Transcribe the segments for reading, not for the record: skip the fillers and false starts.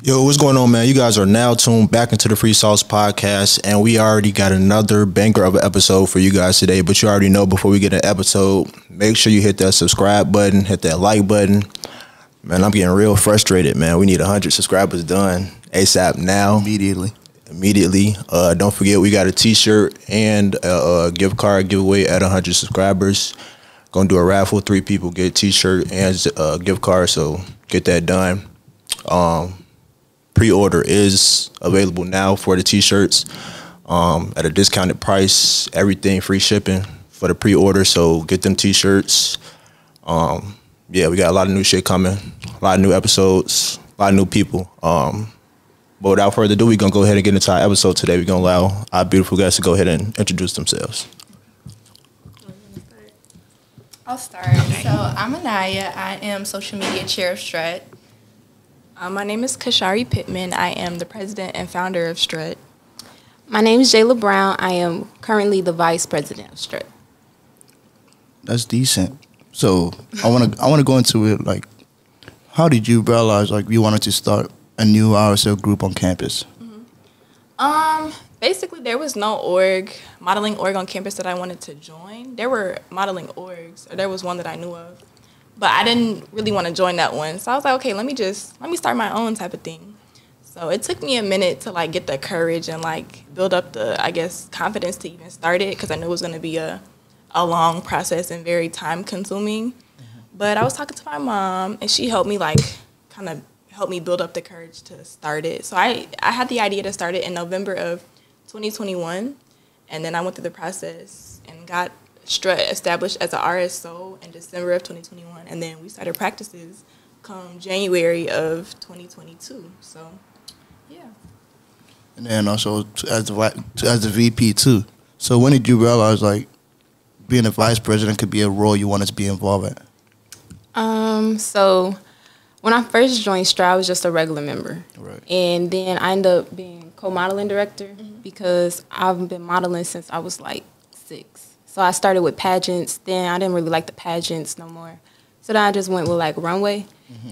Yo, what's going on, man? You guys are now tuned back into the Free Sauce Podcast, and we already got another banger of an episode for you guys today. But you already know, before we get an episode, make sure you hit that subscribe button, hit that like button. Man, I'm getting real frustrated, man. We need 100 subscribers done ASAP now. Immediately. Don't forget, we got a t-shirt and a gift card giveaway at 100 subscribers. Gonna do a raffle. 3 people get a t-shirt and a gift card, so get that done. Pre-order is available now for the t-shirts at a discounted price. Everything free shipping for the pre-order, so get them t-shirts. Yeah, we got a lot of new shit coming, a lot of new episodes, a lot of new people. But without further ado, we're going to go ahead and get into our episode today. We're going to allow our beautiful guests to go ahead and introduce themselves. I'll start. So I'm Aniya. I am social media chair of Strut. My name is Pittman. I am the president and founder of Strut. My name is Jayla Brown. I am currently the vice president of Strut. That's decent. So I want to go into it. Like, how did you realize like you wanted to start a new RSL group on campus? Basically, there was no modeling org on campus that I wanted to join. There were modeling orgs, or there was one that I knew of, but I didn't really want to join that one. So I was like, okay, let me start my own type of thing. So it took me a minute to like get the courage and like build up the, I guess, confidence to even start it, because I knew it was going to be a long process and very time consuming. But I was talking to my mom, and she helped me help me build up the courage to start it. So I had the idea to start it in November of 2021, and then I went through the process and got Strut established as a RSO in December of 2021, and then we started practices come January of 2022. So, yeah. And then also as the VP too. So when did you realize like being a vice president could be a role you wanted to be involved in? So when I first joined Strut, I was just a regular member. Right. And then I ended up being co-modeling director because I've been modeling since I was like 6. So I started with pageants. Then I didn't really like the pageants no more. So then I just went with like runway.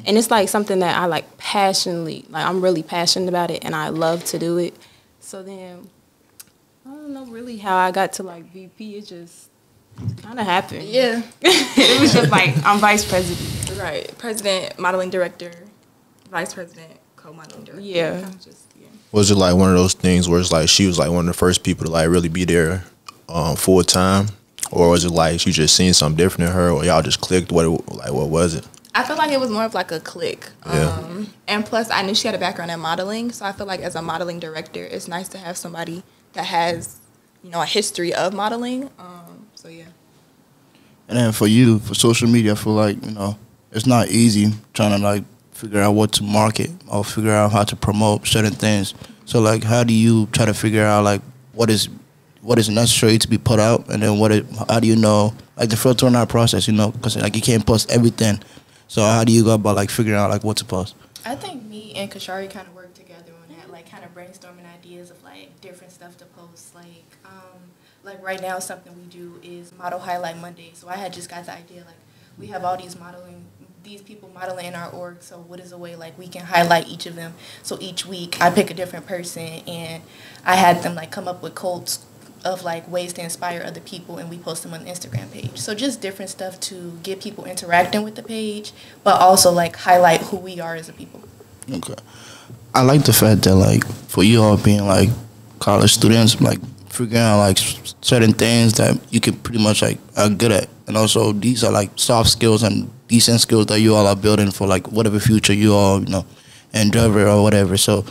And it's like something that I like passionately, like I'm really passionate about it and I love to do it. So then I don't know really how I got to like VP. It just kind of happened. Yeah. It was just like I'm vice president. Right. President, modeling director, vice president, co-modeling director. Yeah. Was it like one of those things where it's like she was like one of the first people to like really be there full time, or was it like you just seen something different in her, or y'all just clicked? What was it? I feel like it was more of like a click. Yeah. And plus, I knew she had a background in modeling, so I feel like as a modeling director, it's nice to have somebody that has, a history of modeling. So yeah. And then for you, for social media, I feel like it's not easy trying to like figure out what to market or figure out how to promote certain things. So like, how do you try to figure out like what is necessary to be put out, and then how do you know like the filtering out process? Because like you can't post everything. So how do you go about like figuring out like what to post? I think me and Kashari kind of worked together on that, like kind of brainstorming ideas of like different stuff to post. Like right now, something we do is Model Highlight Monday. So I had just got the idea like we have all these people modeling in our org. So what is a way like we can highlight each of them? So each week I pick a different person and I had them like come up with quotes of like ways to inspire other people, and we post them on the Instagram page. So just different stuff to get people interacting with the page, but also like highlight who we are as a people. Okay. I like the fact that like for you all being like college students, like figuring out like certain things that you can pretty much like are good at, and also these are like soft skills and decent skills that you all are building for like whatever future you all endeavor or whatever. So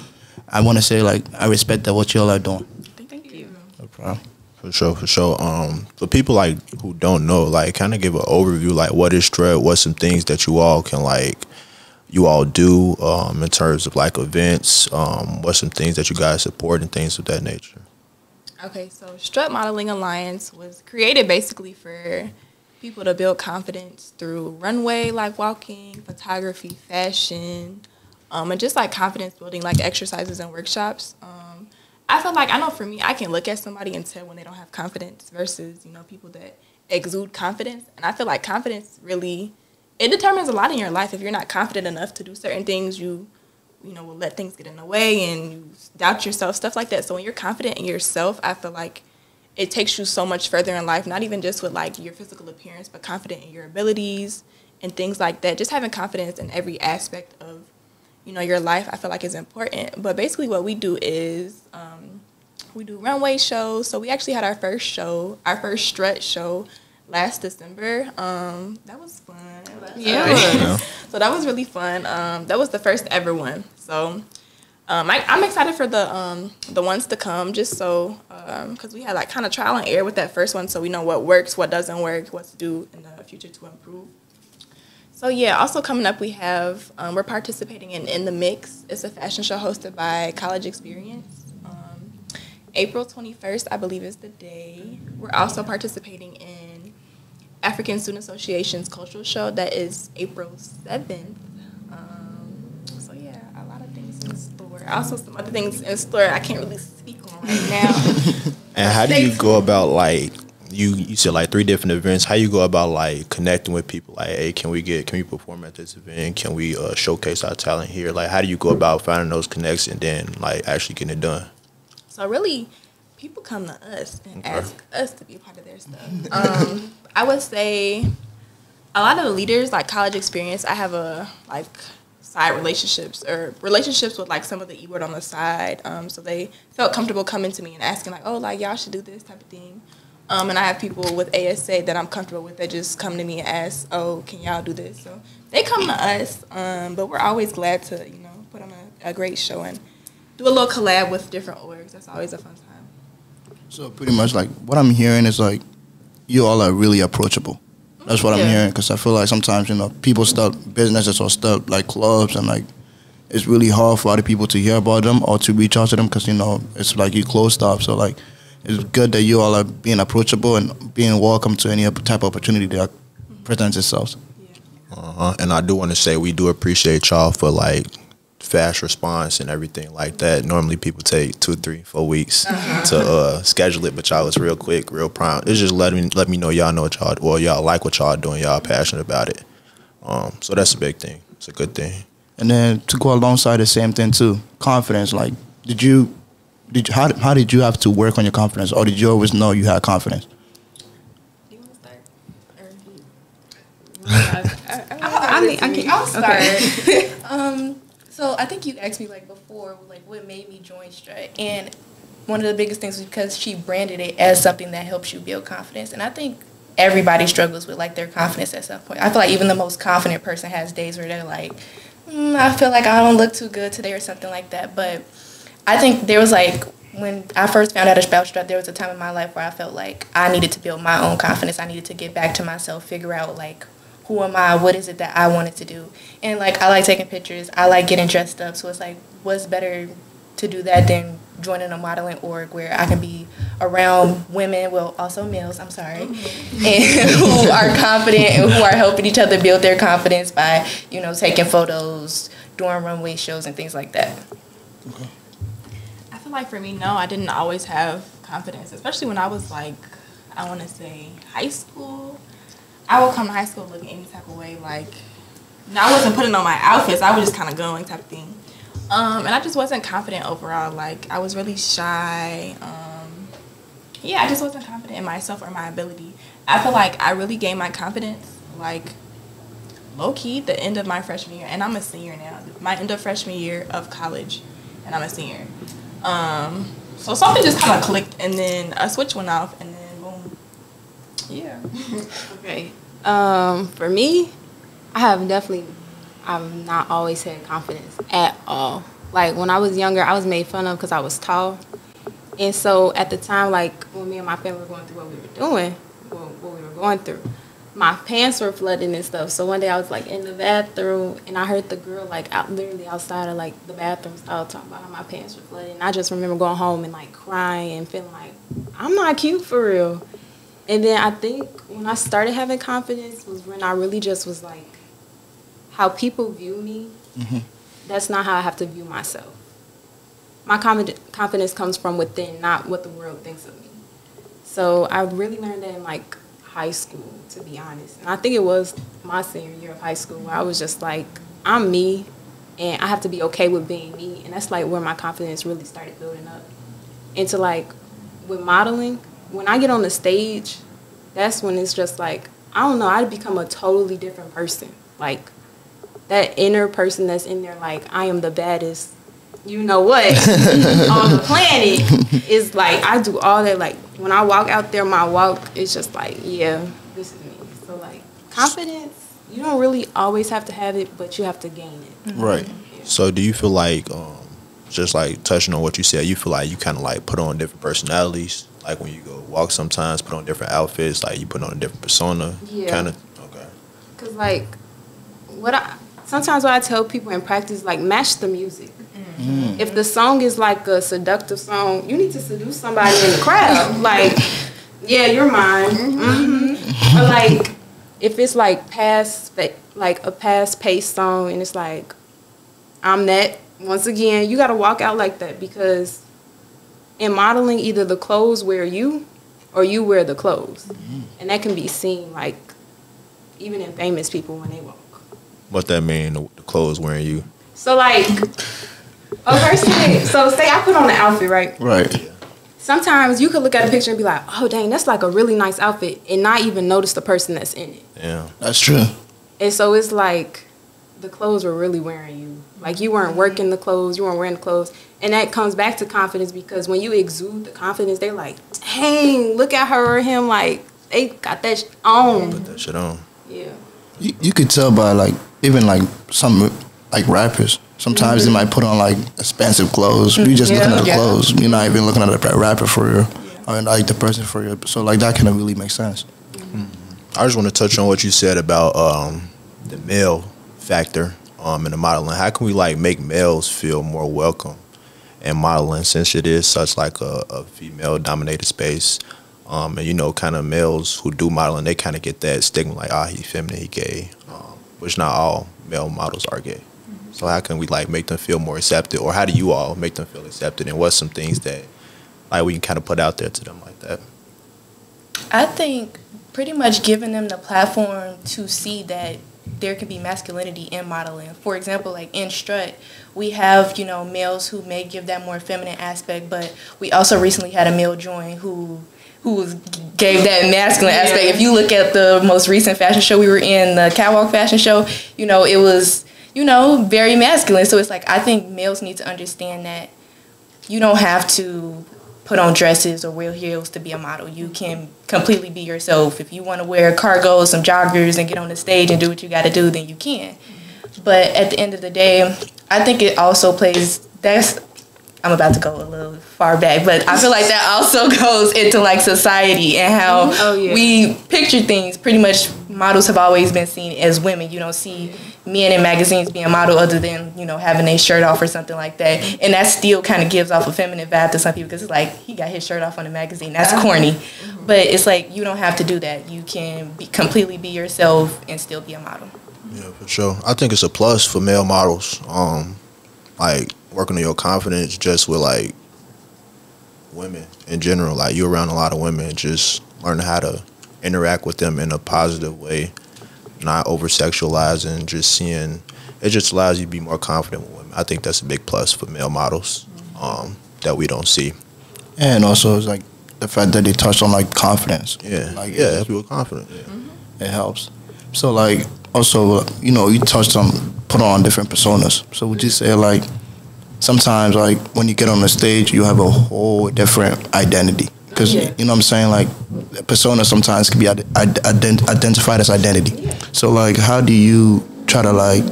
I want to say like I respect that what you all are doing. Thank you. No problem. For sure. For people like who don't know, like kind of give an overview, like what is Strut, what's some things that you all can like you all do in terms of like events, what's some things that you guys support and things of that nature. Okay, so Strut Modeling Alliance was created basically for people to build confidence through runway, like walking, photography, fashion, and just like confidence building, like exercises and workshops. I feel like, I know for me, I can look at somebody and tell when they don't have confidence versus, people that exude confidence. And I feel like confidence really, it determines a lot in your life. If you're not confident enough to do certain things, you will let things get in the way and you doubt yourself, stuff like that. So when you're confident in yourself, I feel like it takes you so much further in life, not even just with like your physical appearance, but confident in your abilities and things like that. Just having confidence in every aspect of, your life, I feel like is important. But basically what we do is we do runway shows. So we actually had our first strut show last December. That was fun. Yeah. So that was really fun. That was the first ever one. So I'm excited for the ones to come, just so because we had like kind of trial and error with that first one, so we know what works, what doesn't work, what to do in the future to improve. So yeah, also coming up we have we're participating in the Mix. It's a fashion show hosted by College Experience. April 21st, I believe, is the day. We're also participating in African Student Association's cultural show. That is April 7th. So yeah, a lot of things in store. Also some other things in store I can't really speak on right now. And how do you go about, like, you said like 3 different events. How you go about like connecting with people? Like, hey, can we perform at this event? Can we showcase our talent here? Like, how do you go about finding those connections and then like actually getting it done? So really, people come to us and ask us to be a part of their stuff. I would say a lot of the leaders, like College Experience, I have side relationships with like some of the E-word on the side. So they felt comfortable coming to me and asking like, oh, like y'all should do this type of thing. And I have people with ASA that I'm comfortable with that just come to me and ask, oh, can y'all do this? So they come to us, but we're always glad to, put on a great show and do a little collab with different orgs. That's always a fun time. So pretty much like what I'm hearing is like you all are really approachable. That's what I'm hearing, because I feel like sometimes, people start businesses or start like clubs, and like it's really hard for other people to hear about them or to reach out to them because, it's like you closed off. So like it's good that you all are being approachable and being welcome to any type of opportunity that presents itself. And I do want to say we do appreciate y'all for like fast response and everything like that. Normally people take 2, 3, 4 weeks to schedule it, but y'all was real quick, real prompt. It's just let me know y'all know what y'all like what y'all doing, y'all passionate about it. So that's a big thing. It's a good thing. And then to go alongside the same thing too, confidence. Like, how did you have to work on your confidence, or did you always know you had confidence? Do you want to start? I'll start. So I think you asked me like before, like what made me join Strut, and one of the biggest things was because she branded it as something that helps you build confidence, and I think everybody struggles with like their confidence at some point. I feel like even the most confident person has days where they're like, I feel like I don't look too good today or something like that. But I think there was like when I first found out about Strut, there was a time in my life where I felt like I needed to build my own confidence. I needed to get back to myself, figure out like, who am I? What is it that I wanted to do? And like I like taking pictures. I like getting dressed up. So it's like, what's better to do that than joining a modeling org where I can be around women, well, also males, I'm sorry, and who are confident and who are helping each other build their confidence by, taking photos, doing runway shows and things like that. Okay. I feel like for me, no, I didn't always have confidence, especially when I was like, I want to say high school. I would come to high school looking any type of way, like, I wasn't putting on my outfits, I was just kind of going type of thing. And I just wasn't confident overall, like, I was really shy. I just wasn't confident in myself or my ability. I feel like I really gained my confidence, like, low-key, the end of my freshman year, and I'm a senior now. My end of freshman year of college, and I'm a senior. So something just kind of clicked, and then a switch went off, and then yeah. Okay. For me, I've not always had confidence at all. Like when I was younger, I was made fun of because I was tall. And so at the time, like when me and my family were going through what we were going through, my pants were flooding and stuff. So one day I was like in the bathroom and I heard the girl like literally outside of like the bathroom style talking about how my pants were flooding. And I just remember going home and like crying and feeling like I'm not cute for real. And then I think when I started having confidence was when I really just was like, how people view me, that's not how I have to view myself. My confidence comes from within, not what the world thinks of me. So I really learned that in like high school, to be honest. And I think it was my senior year of high school where I was just like, I'm me. and I have to be okay with being me. And that's like where my confidence really started building up. Into like with modeling, when I get on the stage, that's when it's just like, I don't know, I become a totally different person. Like that inner person that's in there, like I am the baddest, you know what, on the planet, is like I do all that. Like when I walk out there, my walk is just like, yeah, this is me. So like confidence, you don't really always have to have it, but you have to gain it. Right. Yeah. So do you feel like, just like touching on what you said, you feel like you kind of like put on different personalities? Like when you go walk sometimes, put on different outfits, like you put on a different persona? Yeah. Kind of? Okay. Because like, sometimes what I tell people in practice, like match the music. Mm-hmm. If the song is like a seductive song, you need to seduce somebody in the crowd. Like, yeah, you're mine. Mm-hmm. Or like, if it's like a fast-paced song and it's like, I'm that, once again, you got to walk out like that, because in modeling, either the clothes wear you or you wear the clothes. Mm-hmm. And that can be seen like even in famous people when they walk. What that mean, the clothes wearing you? So like, say I put on an outfit, right? Right. Sometimes you could look at a picture and be like, oh, dang, that's like a really nice outfit, and not even notice the person that's in it. Yeah. That's true. And so it's like the clothes were really wearing you. Like you weren't working the clothes, you weren't wearing the clothes. And that comes back to confidence, because when you exude the confidence, they're like, dang, look at her or him. Like, they got that on. Put that shit on. Yeah. You could tell by like, even like some like rappers. Sometimes they might put on like expensive clothes. You just looking at the clothes. You're not even looking at the rapper for you, or like the person for you. So like that kind of really makes sense. Mm-hmm. I just want to touch on what you said about the male factor in the modeling. How can we like make males feel more welcome in modeling, since it is such like a female dominated space? And you know, kind of males who do modeling, they kind of get that stigma like, he feminine, he gay, which not all male models are gay. So how can we like make them feel more accepted, or how do you all make them feel accepted, and what's some things that like we can kind of put out there to them like that? I think pretty much giving them the platform to see that there can be masculinity in modeling. For example, like in Strut, we have, males who may give that more feminine aspect, but we also recently had a male join who gave that masculine aspect. If you look at the most recent fashion show we were in, the catwalk fashion show, it was, very masculine. So it's like, I think males need to understand that you don't have to put on dresses or wear heels to be a model. You can completely be yourself. If you want to wear cargos, some joggers, and get on the stage and do what you got to do, then you can. But at the end of the day, I think it also plays, I'm about to go a little far back, but I feel like that also goes into like society and how we picture things. Pretty much models have always been seen as women. You don't see men in magazines being a model other than, having a shirt off or something like that. And that still kind of gives off a feminine vibe to some people, because it's like, he got his shirt off on the magazine. That's corny. But it's like, you don't have to do that. You can completely be yourself and still be a model. Yeah, for sure. I think it's a plus for male models. Like working on your confidence just with like women in general. Like you're around a lot of women, just learning how to interact with them in a positive way, not over sexualizing, just seeing, it just allows you to be more confident with women. I think that's a big plus for male models that we don't see. And also it's like the fact that they touched on like confidence. Yeah, like people confident. Yeah. It helps. So like also, you touched on put on different personas. So would you say like sometimes like when you get on the stage, you have a whole different identity? Because you know what I'm saying, like persona sometimes can be identified as identity. So like how do you try to like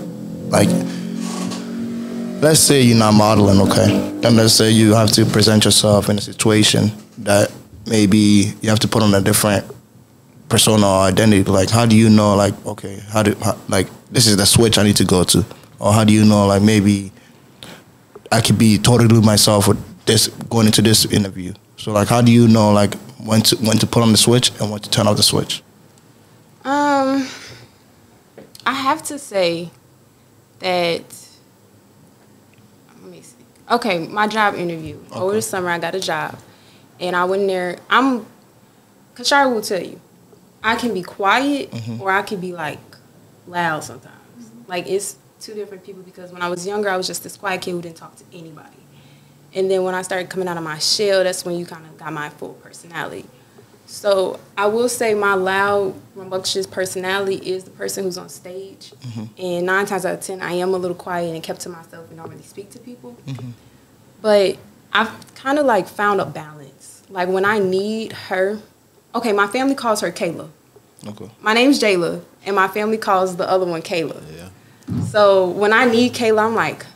let's say you're not modeling, okay? And let's say you have to present yourself in a situation that maybe you have to put on a different persona or identity. Like how do you know like, okay, like this is the switch I need to go to? Or how do you know like maybe I could be totally myself with this going into this interview? So like how do you know like when to put on the switch and when to turn off the switch? I have to say that, let me see. Okay, my job interview. Okay. Over the summer I got a job and I went in there. Kashari will tell you, I can be quiet or I can be like loud sometimes. Like two different people because when I was younger, I was just this quiet kid who didn't talk to anybody. And then when I started coming out of my shell, that's when you kind of got my full personality. So I will say my loud, rambunctious personality is the person who's on stage. And 9 times out of 10, I am a little quiet and kept to myself and don't really speak to people. But I've kind of like found a balance. Like when I need her, okay, my family calls her Kayla. Okay. My name's Jayla, and my family calls the other one Kayla. Yeah. So when I need Kayla, I'm like,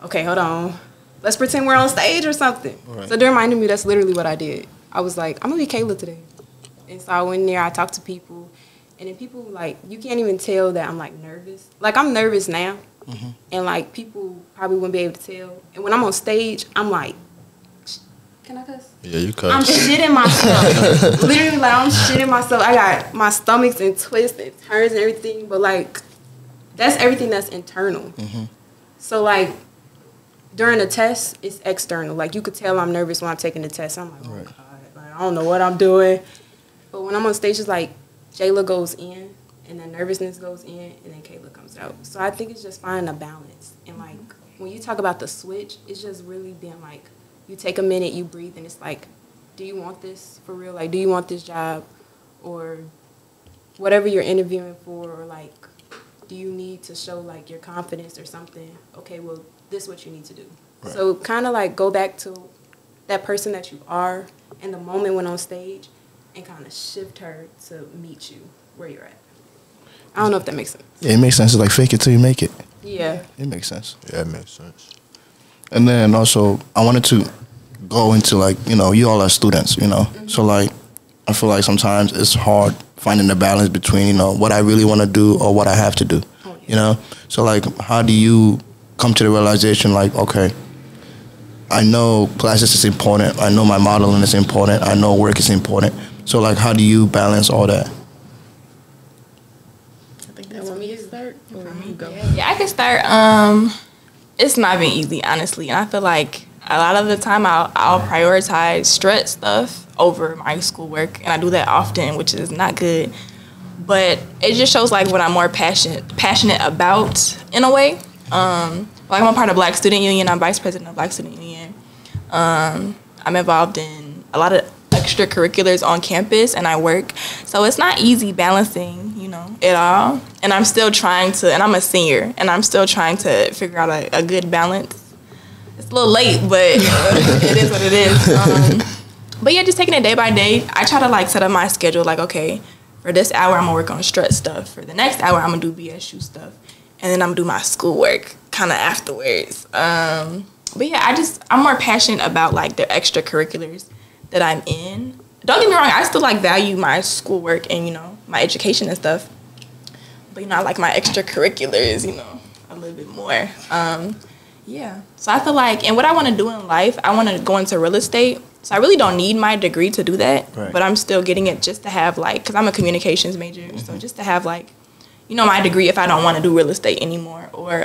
okay, hold on. Let's pretend we're on stage or something. Right. So during my interview, that's literally what I did. I was like, I'm going to be Kayla today. And so I went in there, I talked to people, and then people, like, you can't even tell that I'm, like, nervous. Like, I'm nervous now, and, like, people probably wouldn't be able to tell. And when I'm on stage, I'm like, can I cuss? Yeah, you cuss. I'm shitting myself. Literally, like, I'm shitting myself. I got my stomachs and twists and turns and everything, but, like, that's everything that's internal. So, like, during the test, it's external. Like, you could tell I'm nervous when I'm taking the test. I'm like, oh, God, like, I don't know what I'm doing. But when I'm on stage, it's like Jayla goes in, and then nervousness goes in, and then Kayla comes out. So I think it's just finding a balance. And, like, when you talk about the switch, it's just really being, like, you take a minute, you breathe, and it's like, do you want this for real? Like, do you want this job? Or whatever you're interviewing for, or, like, do you need to show, like, your confidence or something? Okay, well, this is what you need to do. Right. So kind of, like, go back to that person that you are in the moment when on stage, and kind of shift her to meet you where you're at. I don't know if that makes sense. Yeah, it makes sense. It's like fake it till you make it. Yeah. It makes sense. Yeah, it makes sense. And then also, I wanted to go into, like, you know, you all are students, you know. So, like, I feel like sometimes it's hard finding the balance between, you know, what I really want to do or what I have to do, you know. So, like, how do you come to the realization, like, okay, I know classes is important. I know my modeling is important. I know work is important. So, like, how do you balance all that? I think that's Want me to start? Or you go? Yeah, I can start. It's not been easy, honestly, and I feel like a lot of the time I'll prioritize Strut stuff over my schoolwork, and I do that often, which is not good. But it just shows like what I'm more passionate about in a way. Like I'm a part of Black Student Union. I'm vice president of Black Student Union. I'm involved in a lot of extracurriculars on campus, and I work. So it's not easy balancing, you know, it all. And I'm still trying to, and I'm a senior, and I'm still trying to figure out a good balance. It's a little late, but it is what it is. But yeah, just taking it day by day. I try to like set up my schedule, like, okay, for this hour, I'm gonna work on Strut stuff. For the next hour, I'm gonna do BSU stuff. And then I'm gonna do my schoolwork kind of afterwards. But yeah, I'm more passionate about like the extracurriculars that I'm in. Don't get me wrong, I still like value my schoolwork and, you know, my education and stuff. But, you know, I like my extracurriculars, you know, a little bit more. Yeah. So I feel like, and what I want to do in life, I want to go into real estate. So I really don't need my degree to do that. Right. But I'm still getting it just to have like, because I'm a communications major. So just to have like, you know, my degree if I don't want to do real estate anymore. Or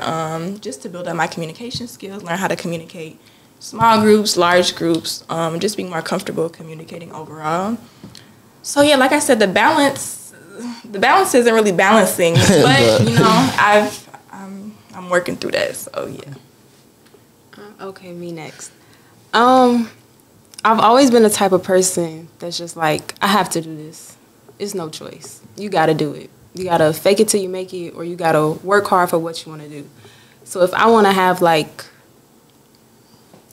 just to build up my communication skills, learn how to communicate. Small groups, large groups, just being more comfortable communicating overall. So yeah, like I said, the balance isn't really balancing, but you know, I'm working through that. So yeah. Okay, me next. I've always been the type of person that's just like, I have to do this. It's no choice. You got to do it. You got to fake it till you make it, or you got to work hard for what you want to do. So if I want to have like,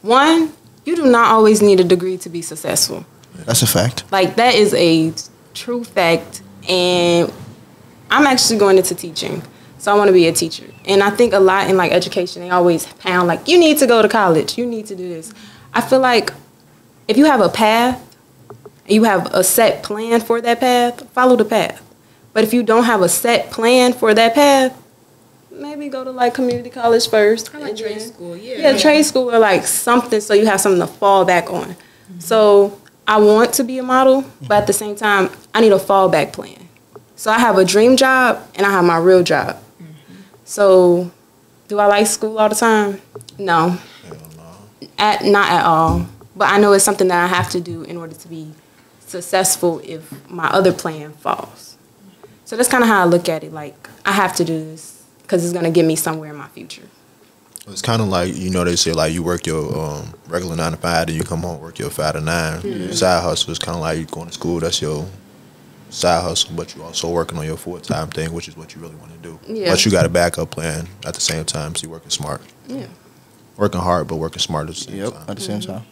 one, you do not always need a degree to be successful. That's a fact. Like, that is a true fact. And I'm actually going into teaching. So I want to be a teacher. And I think a lot in, like, education, they always pound, like, you need to go to college. You need to do this. I feel like if you have a path, and you have a set plan for that path, follow the path. But if you don't have a set plan for that path, maybe go to like community college first. Or like trade school, yeah. Yeah, trade school or like something so you have something to fall back on. Mm-hmm. So I want to be a model, but at the same time, I need a fallback plan. So I have a dream job and I have my real job. Mm-hmm. So do I like school all the time? No. Not at all. But I know it's something that I have to do in order to be successful if my other plan falls. So that's kind of how I look at it. Like, I have to do this. because it's going to get me somewhere in my future. It's kind of like, you know, they say like you work your regular 9 to 5, and you come home work your 5 to 9. Mm-hmm. Side hustle is kind of like you going to school. That's your side hustle, but you also working on your full-time thing, which is what you really want to do. Yeah. But you got a backup plan at the same time, so you're working smart. Yeah. Working hard, but working smart at the same Yep, time. at the same time.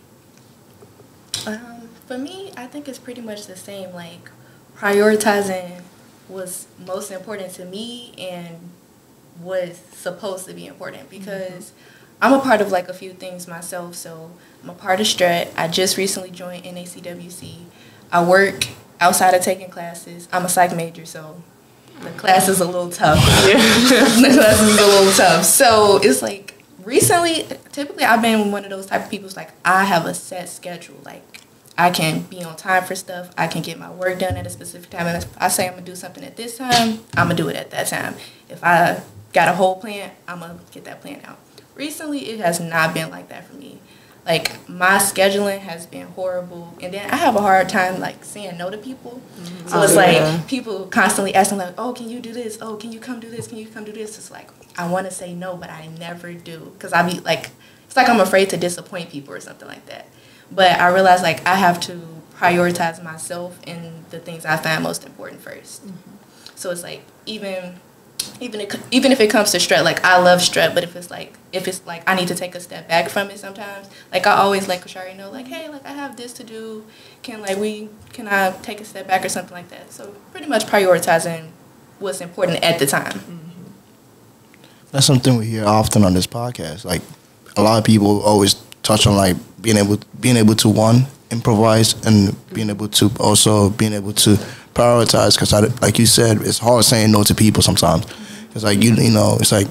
For me, I think it's pretty much the same. Like, prioritizing was most important to me and was supposed to be important because I'm a part of like a few things myself. So I'm a part of Strut. I just recently joined NACWC. I work outside of taking classes. I'm a psych major, so the class is a little tough. The class is a little tough. So it's like recently, typically I've been one of those type of people. Like I have a set schedule. Like I can be on time for stuff. I can get my work done at a specific time. And if I say I'm gonna do something at this time, I'm gonna do it at that time. If I got a whole plan, I'm gonna get that plan out. Recently, it has not been like that for me. Like my scheduling has been horrible, and then I have a hard time like saying no to people. So it's like people constantly asking like, "Oh, can you do this? Oh, can you come do this? Can you come do this?" It's like I want to say no, but I never do because I be like, it's like I'm afraid to disappoint people or something like that. But I realize like I have to prioritize myself and the things I find most important first. So it's like even if it comes to Strut, like I love Strut, but if it's like I need to take a step back from it sometimes, like I always let Kashari know like, hey, like I have this to do, can I take a step back or something like that. So pretty much prioritizing what's important at the time. That's something we hear often on this podcast. Like a lot of people always touch on like being able to one, improvise, and being able to prioritize, because like you said, it's hard saying no to people sometimes. It's like you know, it's like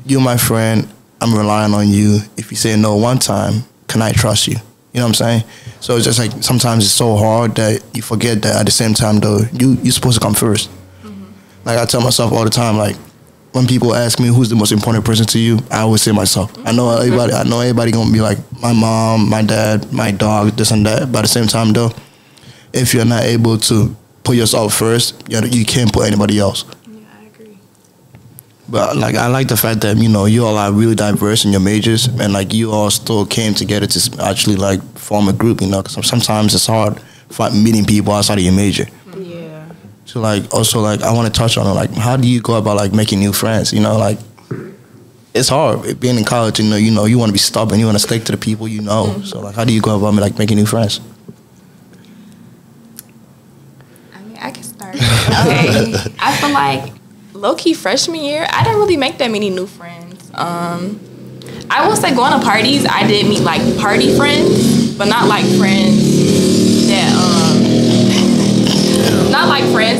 you're my friend, I'm relying on you. If you say no one time, can I trust you? You know what I'm saying? So it's just like sometimes it's so hard that you forget that at the same time though you're supposed to come first. Like I tell myself all the time, like when people ask me who's the most important person to you, I always say myself. I know everybody gonna be like my mom, my dad, my dog, this and that. But at the same time though, if you're not able to put yourself first, you can't put anybody else. Yeah, I agree. But like I like the fact that you all are really diverse in your majors, and like you all still came together to actually like form a group. Because sometimes it's hard meeting people outside of your major. Yeah. So like also like I want to touch on like how do you go about like making new friends? Like it's hard being in college. You want to be stubborn. You want to stick to the people you know. So like how do you go about like making new friends? I can start. Okay. I feel like low-key freshman year, I didn't really make that many new friends. I will say going to parties, I did meet like party friends, but not like friends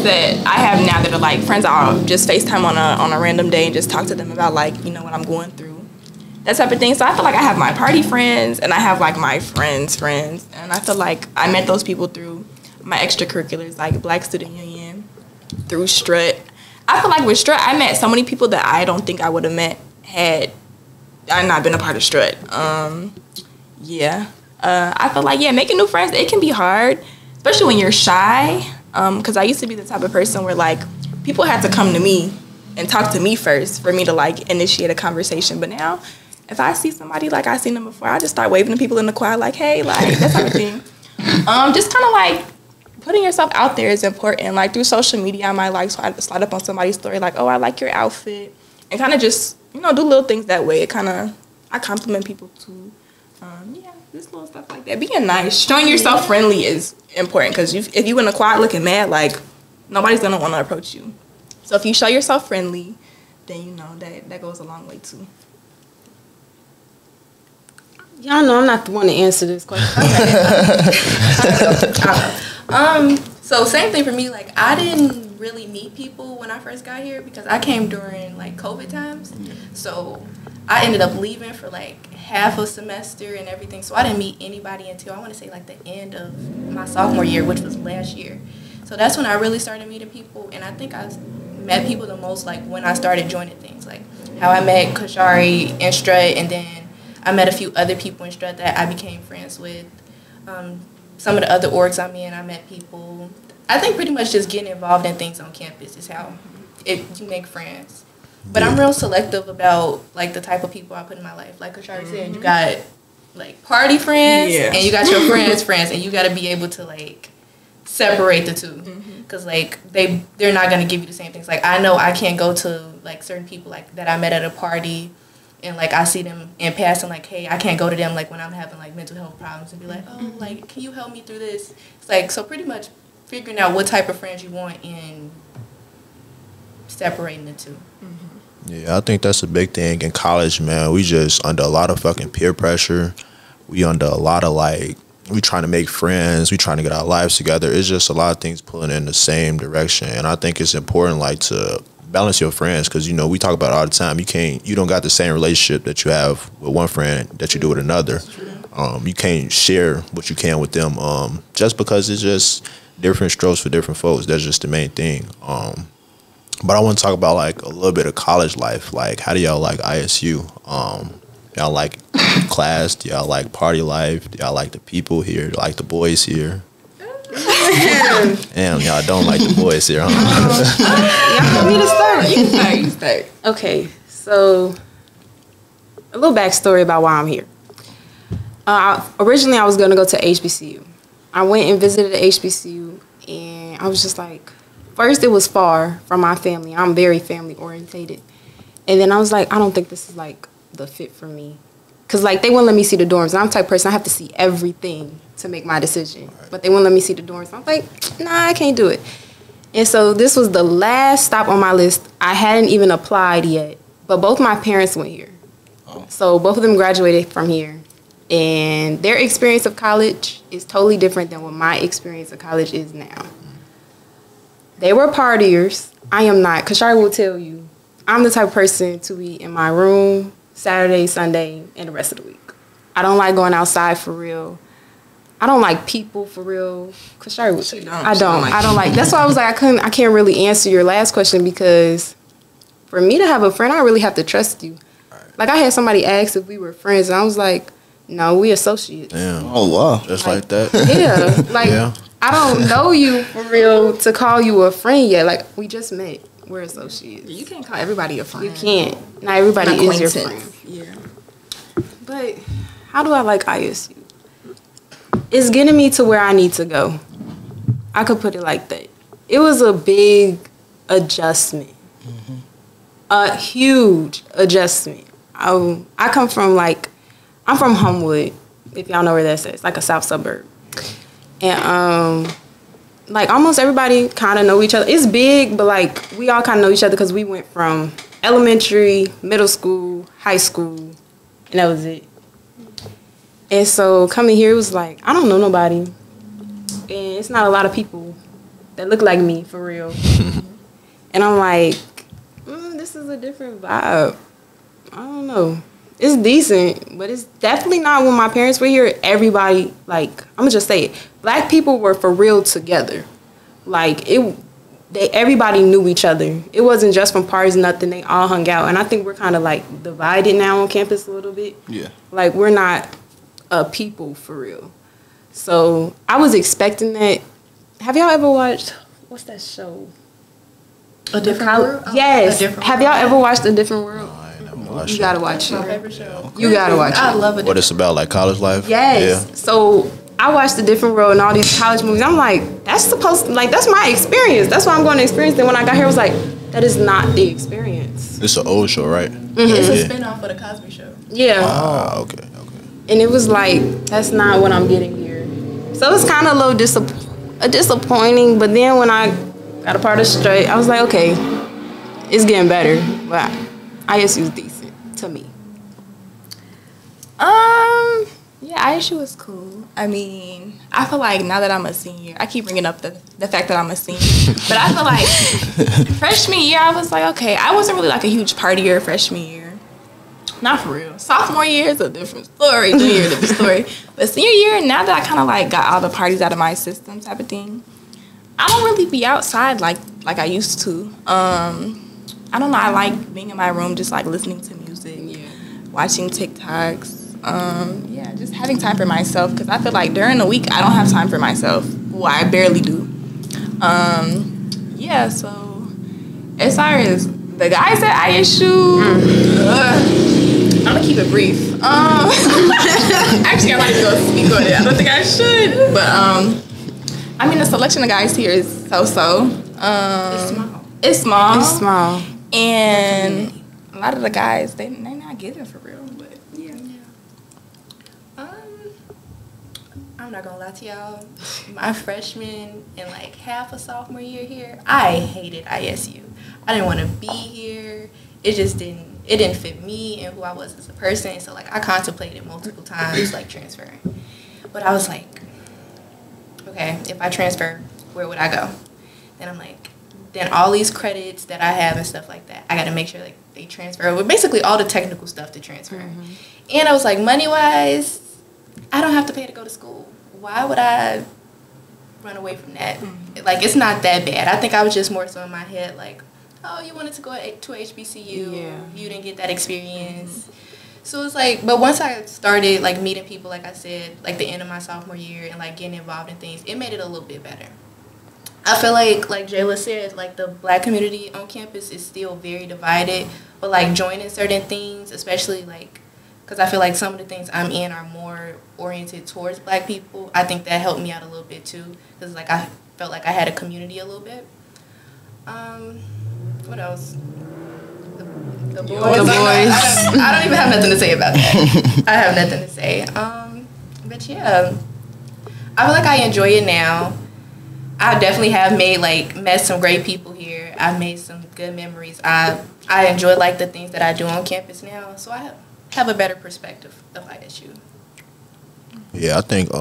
that I have now that are like friends I'll just FaceTime on a random day and just talk to them about like, what I'm going through. That type of thing. So I feel like I have my party friends and I have like my friends. And I feel like I met those people through my extracurriculars, like Black Student Union, through Strut. I feel like with Strut, I met so many people that I don't think I would have met had I not been a part of Strut. I feel like, making new friends, it can be hard, especially when you're shy, because I used to be the type of person where, like, people had to come to me and talk to me first for me to, like, initiate a conversation. But now, if I see somebody, like, I've seen them before, I just start waving to people in the crowd, like, hey, like, that type of thing. Just kind of, like, putting yourself out there is important. Like, through social media, I might, like, slide up on somebody's story, like, oh, I like your outfit. And kind of just, do little things that way. It kind of, I compliment people, too. Just little stuff like that. Being nice. Showing yourself friendly is important. Because if you in the quad looking mad, like, nobody's going to want to approach you. So if you show yourself friendly, then, that goes a long way, too. Y'all know I'm not the one to answer this question. So same thing for me. Like, I didn't really meet people when I first got here because I came during, like, COVID times. So I ended up leaving for, like, half a semester and everything. So I didn't meet anybody until, I want to say, like, the end of my sophomore year, which was last year. So that's when I really started meeting people. And I think I met people the most, like, when I started joining things. Like, how I met Kashari and Strut, and then I met a few other people in Strut that I became friends with. Some of the other orgs I'm in, I met people. I think pretty much just getting involved in things on campus is how you make friends. But I'm real selective about like the type of people I put in my life. Like Kashari said, you got like party friends and you got your friends, and you got to be able to like separate the two, because like they're not gonna give you the same things. Like I know I can't go to like certain people like that I met at a party, and like I see them in passing, like, hey, I can't go to them like when I'm having like mental health problems and be like, oh, like, can you help me through this? It's like, so pretty much figuring out what type of friends you want and separating the two. Yeah, I think that's a big thing in college, man. We just under a lot of fucking peer pressure. We under a lot of like, we trying to make friends. We trying to get our lives together. It's just a lot of things pulling in the same direction. And I think it's important like to balance your friends, because, you know, we talk about it all the time. You don't got the same relationship that you have with one friend that you do with another. You can't share what you can with them just because it's just different strokes for different folks. That's just the main thing. But I want to talk about like a little bit of college life. Like, how do y'all like ISU? Y'all like class? Do y'all like party life? Do y'all like the people here? Do you like the boys here? Damn, y'all don't like the boys here, huh? Y'all want me to start? You start. Okay, so a little backstory about why I'm here. Originally, I was going to go to HBCU. I went and visited the HBCU, and I was just like, first, it was far from my family. I'm very family orientated. And then I was like, I don't think this is like the fit for me. Because like they wouldn't let me see the dorms. And I'm the type of person, I have to see everything to make my decision. But they wouldn't let me see the dorms. I'm like, nah, I can't do it. And so this was the last stop on my list. I hadn't even applied yet. But both my parents went here. So both of them graduated from here. And their experience of college is totally different than what my experience of college is now. They were partiers. I am not. Kashari will tell you, I'm the type of person to be in my room Saturday, Sunday, and the rest of the week. I don't like going outside for real. I don't like people for real. Kashari will tell you. I don't like. That's why I was like, I can't really answer your last question, because for me to have a friend, I really have to trust you. Like I had somebody ask if we were friends, and I was like, no, we associates. Damn. Oh, wow. Just like that. Yeah. Like, I don't know you for real to call you a friend yet. Like, we just met. We're associates. You can't call everybody a friend. You can't. Not everybody is your friend. Yeah. But how do I like ISU? It's getting me to where I need to go. I could put it like that. It was a big adjustment. A huge adjustment. I come from like, I'm from Homewood, if y'all know where that's at. It's like a south suburb. And like almost everybody kind of know each other. It's big, but like we all kind of know each other because we went from elementary, middle school, high school, and that was it. And so coming here, it was like, I don't know nobody. And it's not a lot of people that look like me, for real. And I'm like, this is a different vibe. I don't know. It's decent, but it's definitely not when my parents were here. Everybody, like, I'm gonna just say it. Black people were for real together. Like, everybody knew each other. It wasn't just from parties, nothing. They all hung out. And I think we're kind of, like, divided now on campus a little bit. Yeah. Like, we're not a people for real. So, I was expecting that. Have y'all ever watched, what's that show? A Different World? Yes. Have y'all World. ever watched A Different World? watch You it. gotta watch My it. favorite show. You gotta watch I it. love it. What it's about, like college life? Yes. Yeah. So I watched The Different World and all these college movies. I'm like, that's my experience. That's what I'm going to experience. Then when I got here, I was like, that is not the experience. It's an old show, right? It's a Yeah. spin-off of The Cosby Show. Yeah. Ah, okay. And it was like, that's not what I'm getting here. So it's kind of a little disappointing. But then when I got a part of straight, I was like, okay, it's getting better. But ISU's decent to me. Yeah, ISU is cool. I mean, I feel like now that I'm a senior, I keep bringing up the fact that I'm a senior, but I feel like freshman year, I was like, okay, I wasn't really like a huge partier freshman year. Not for real. Sophomore year is a different story. Junior year is a different story. But senior year, now that I kind of like got all the parties out of my system type of thing, I don't really be outside like I used to. I don't know. I like being in my room, just like listening to music, watching TikToks. Yeah, just having time for myself, because I feel like during the week I don't have time for myself. Well, I barely do. Yeah, so as far as The guys at ISU, I'm gonna keep it brief. Actually, I might go speak on it. I don't think I should, but I mean, the selection of guys here is so-so. It's small. It's small. It's small. And a lot of the guys, they not giving for real. But Yeah. I'm not gonna lie to y'all. My freshman and like half a sophomore year here, I hated ISU. I didn't want to be here. It just didn't fit me and who I was as a person. So like I contemplated multiple times like transferring. But I was like, okay, if I transfer, where would I go? Then I'm like, then all these credits that I have and stuff like that, I got to make sure like they transfer with basically all the technical stuff to transfer. Mm-hmm. And I was like, money-wise, I don't have to pay to go to school. Why would I run away from that? Mm-hmm. Like, it's not that bad. I think I was just more so in my head like, oh, you wanted to go to HBCU. Yeah. You didn't get that experience. Mm-hmm. So it's like, but once I started like meeting people, like I said, like the end of my sophomore year and like getting involved in things, it made it a little bit better. I feel like Jayla said, like the black community on campus is still very divided, but like joining certain things, especially like, because I feel like some of the things I'm in are more oriented towards black people. I think that helped me out a little bit too, because like I felt like I had a community a little bit. What else? The boys. I don't even have nothing to say about that. I have nothing to say. But yeah, I feel like I enjoy it now. I definitely have met some great people here. I've made some good memories. I enjoy like the things that I do on campus now, so I have a better perspective of ISU. Yeah, I think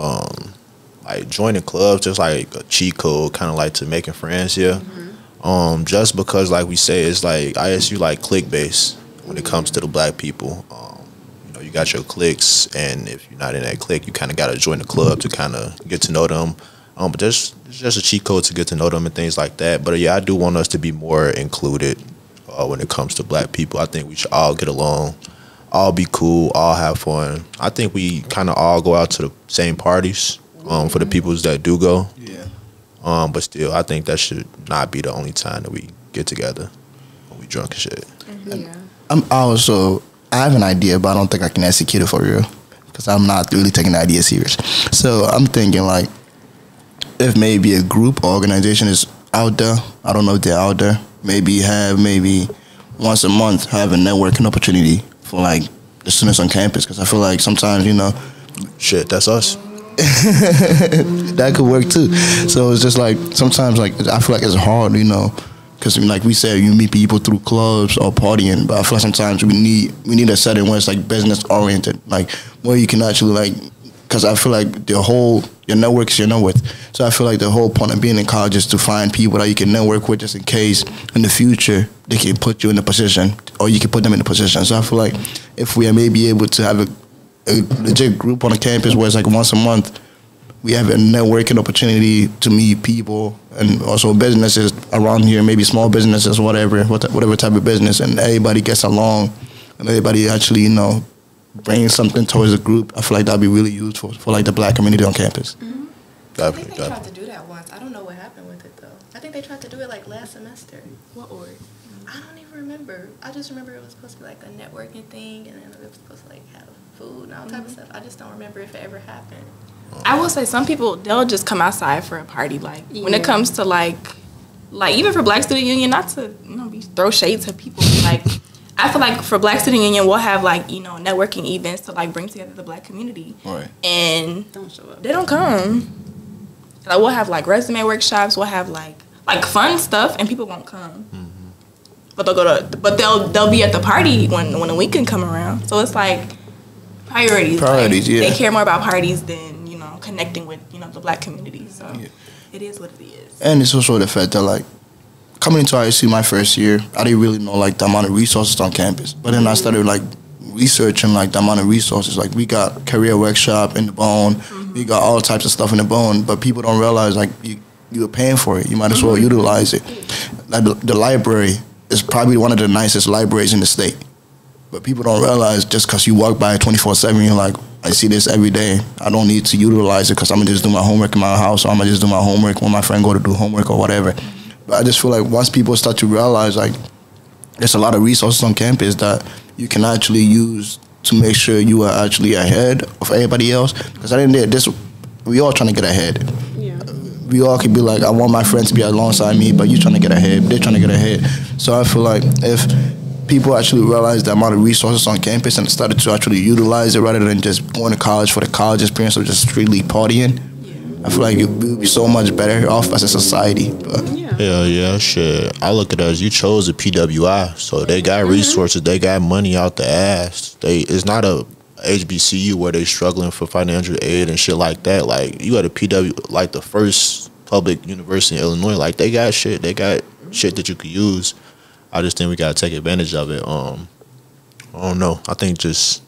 like joining clubs just like a cheat code, kind of like to making friends here. Mm-hmm. Just because like we say, it's like ISU like clique based when it comes to the black people. You know, you got your cliques, and if you're not in that clique, you kind of got to join the club to kind of get to know them. But it's just a cheat code to get to know them and things like that. But yeah, I do want us to be more included when it comes to black people. I think we should all get along, all be cool, all have fun. I think we kind of all go out to the same parties for the peoples that do go. Yeah. But still, I think that should not be the only time that we get together when we drunk and shit. Mm-hmm. Yeah. I have an idea, but I don't think I can execute it for real because I'm not really taking the idea serious. So I'm thinking like, if maybe a group or organization is out there, I don't know if they're out there, maybe once a month have a networking opportunity for like the students on campus, because I feel like sometimes, you know, shit, that's us. That could work too. So it's just like sometimes like I feel like it's hard, you know, because like we said, you meet people through clubs or partying, but I feel like sometimes we need a setting where it's like business oriented, like where you can actually like, because I feel like your network is your net worth. So I feel like the whole point of being in college is to find people that you can network with, just in case in the future they can put you in a position or you can put them in a position. So I feel like if we are maybe able to have a legit group on the campus where it's like once a month, we have a networking opportunity to meet people and also businesses around here, maybe small businesses, whatever type of business, and everybody gets along and everybody actually, you know, bring something towards the group. I feel like that'd be really useful for like the black community on campus. Mm-hmm. I think they tried to do that once. I don't know what happened with it though. I think they tried to do it like last semester. What org? I don't even remember. I just remember it was supposed to be like a networking thing, and then it was supposed to like have food and all type of stuff. I just don't remember if it ever happened. I will say some people, they'll just come outside for a party. Like when it comes to like even for Black Student Union, not to throw shade to people, like. I feel like for Black Student Union, we'll have like, you know, networking events to like bring together the black community. Right. And don't show up. They don't come. Like we'll have like resume workshops, we'll have like fun stuff, and people won't come. Mm-hmm. But they'll be at the party when the weekend come around. So it's like priorities. Like, yeah. They care more about parties than, you know, connecting with, you know, the black community. So it is what it is. And it's also the fact that like, coming into ISU my first year, I didn't really know like the amount of resources on campus. But then I started like researching like the amount of resources. Like we got career workshop in the Bone, we got all types of stuff in the Bone. But people don't realize like you are paying for it. You might as well utilize it. Like the library is probably one of the nicest libraries in the state. But people don't realize just because you walk by 24/7, you're like, I see this every day. I don't need to utilize it because I'm gonna just do my homework in my house, or I'm gonna just do my homework when my friend go to do homework or whatever. But I just feel like once people start to realize, like, there's a lot of resources on campus that you can actually use to make sure you are actually ahead of everybody else. Because I think we all trying to get ahead. Yeah. We all could be like, I want my friends to be alongside me, but you're trying to get ahead. They're trying to get ahead. So I feel like if people actually realize the amount of resources on campus and started to actually utilize it rather than just going to college for the college experience or just strictly partying, I feel like we would be so much better off as a society. But Yeah, shit. I look at it as you chose a PWI, so they got resources, they got money out the ass. It's not a HBCU where they struggling for financial aid and shit like that. Like, you got a PW, like the first public university in Illinois. Like, they got shit that you could use. I just think we gotta take advantage of it. I don't know. I think just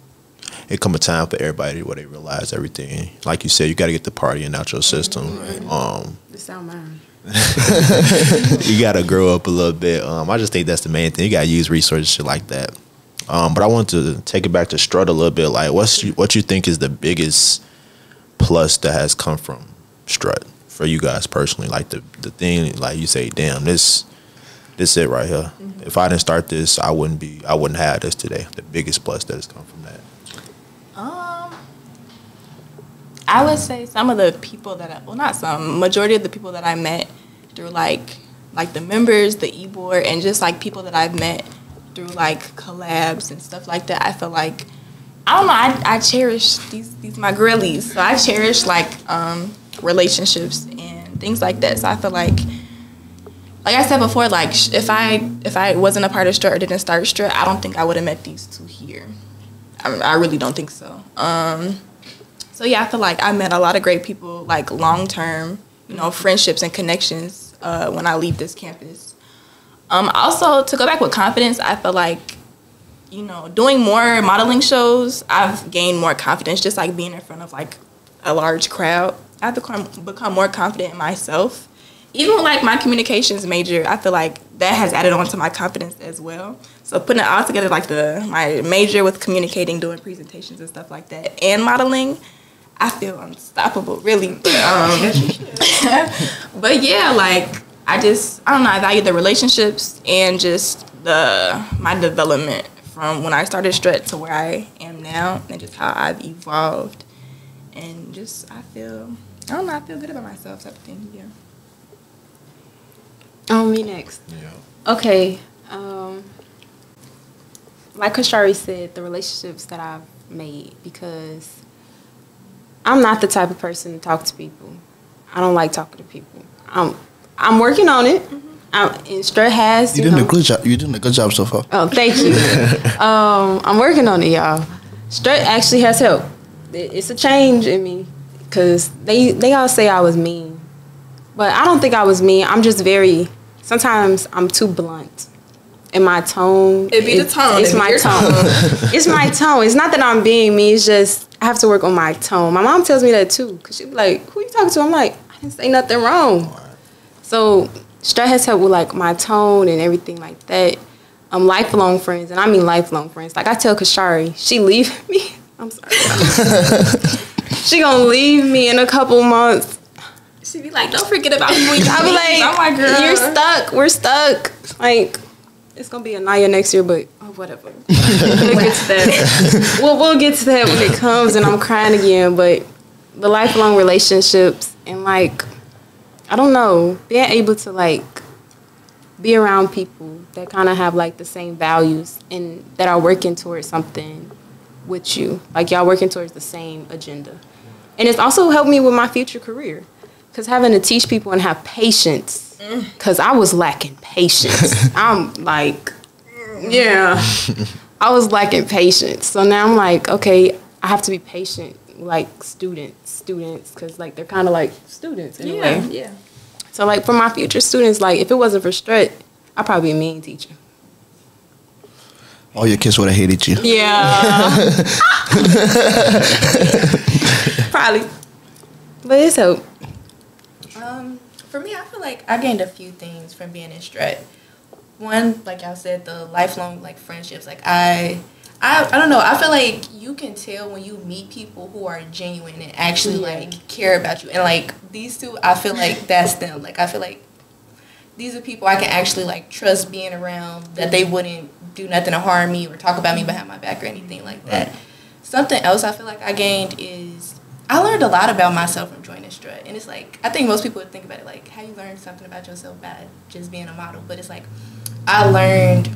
it come a time for everybody where they realize everything. Like you said, you gotta get the partying out your system. This sound mine. You gotta grow up a little bit. I just think that's the main thing. You gotta use resources, shit like that. But I want to take it back to Strut a little bit. Like, what you think is the biggest plus that has come from Strut for you guys personally? Like the thing, like you say, damn, this it right here. If I didn't start this, I wouldn't have this today. The biggest plus that has come from that. I would say some of the people majority of the people that I met through like the members, the e-board, and just like people that I've met through like collabs and stuff like that. I feel like, I don't know, I cherish these my girlies. So I cherish like relationships and things like that. So I feel like I said before, like if I wasn't a part of Strut or didn't start Strut, I don't think I would have met these two here. I really don't think so. So yeah, I feel like I met a lot of great people, like long-term, friendships and connections when I leave this campus. Also, to go back with confidence, I feel like, doing more modeling shows, I've gained more confidence just like being in front of like a large crowd. I've become more confident in myself. Even with like my communications major, I feel like that has added on to my confidence as well. So putting it all together, like my major with communicating, doing presentations and stuff like that, and modeling, I feel unstoppable, really. But yeah, like I don't know, I value the relationships and just my development from when I started Strut to where I am now, and just how I've evolved, and just I feel good about myself, type of thing. Yeah. Me next. Yeah. Okay. Like Kashari said, the relationships that I've made, because I'm not the type of person to talk to people. I don't like talking to people. I'm working on it. And Strut has. You're doing a good job. You're doing a good job so far. Oh, thank you. I'm working on it, y'all. Strut actually has helped. It's a change in me, because they all say I was mean, but I don't think I was mean. I'm just sometimes I'm too blunt in my tone. It be the tone. It's my tone. It's my tone. It's not that I'm being mean. It's just I have to work on my tone. My mom tells me that too, because she be like, "Who you talking to?" I'm like, "I didn't say nothing wrong." So Strut has helped with like my tone and everything like that. Lifelong friends, and I mean lifelong friends. Like I tell Kashari, she leave me. I'm sorry. She gonna leave me in a couple months. She be like, "Don't forget about me." I be like, "Oh my girl, you're stuck. We're stuck." Like, it's gonna be Aniya next year, but whatever. We'll get to that. We'll get to that when it comes, and I'm crying again. But the lifelong relationships and like, I don't know, being able to like be around people that kind of have like the same values and that are working towards something with you. Like y'all working towards the same agenda, and it's also helped me with my future career. Because having to teach people and have patience, because I was lacking patience. I'm like, yeah, I was lacking patience. So now I'm like, okay, I have to be patient with like students, because like they're kind of like students in a way. Yeah. So like for my future students, like if it wasn't for Strut, I'd probably be a mean teacher. All your kids would have hated you. Yeah. Probably. But it's hope. For me, I feel like I gained a few things from being in Strut. One, like y'all said, the lifelong like friendships. Like I don't know. I feel like you can tell when you meet people who are genuine and actually like care about you. And like these two, I feel like that's them. Like I feel like these are people I can actually like trust being around, that they wouldn't do nothing to harm me or talk about me behind my back or anything like that. Something else I feel like I gained is I learned a lot about myself from joining Strut. And it's like, I think most people would think about it like, how you learn something about yourself by just being a model. But it's like, I learned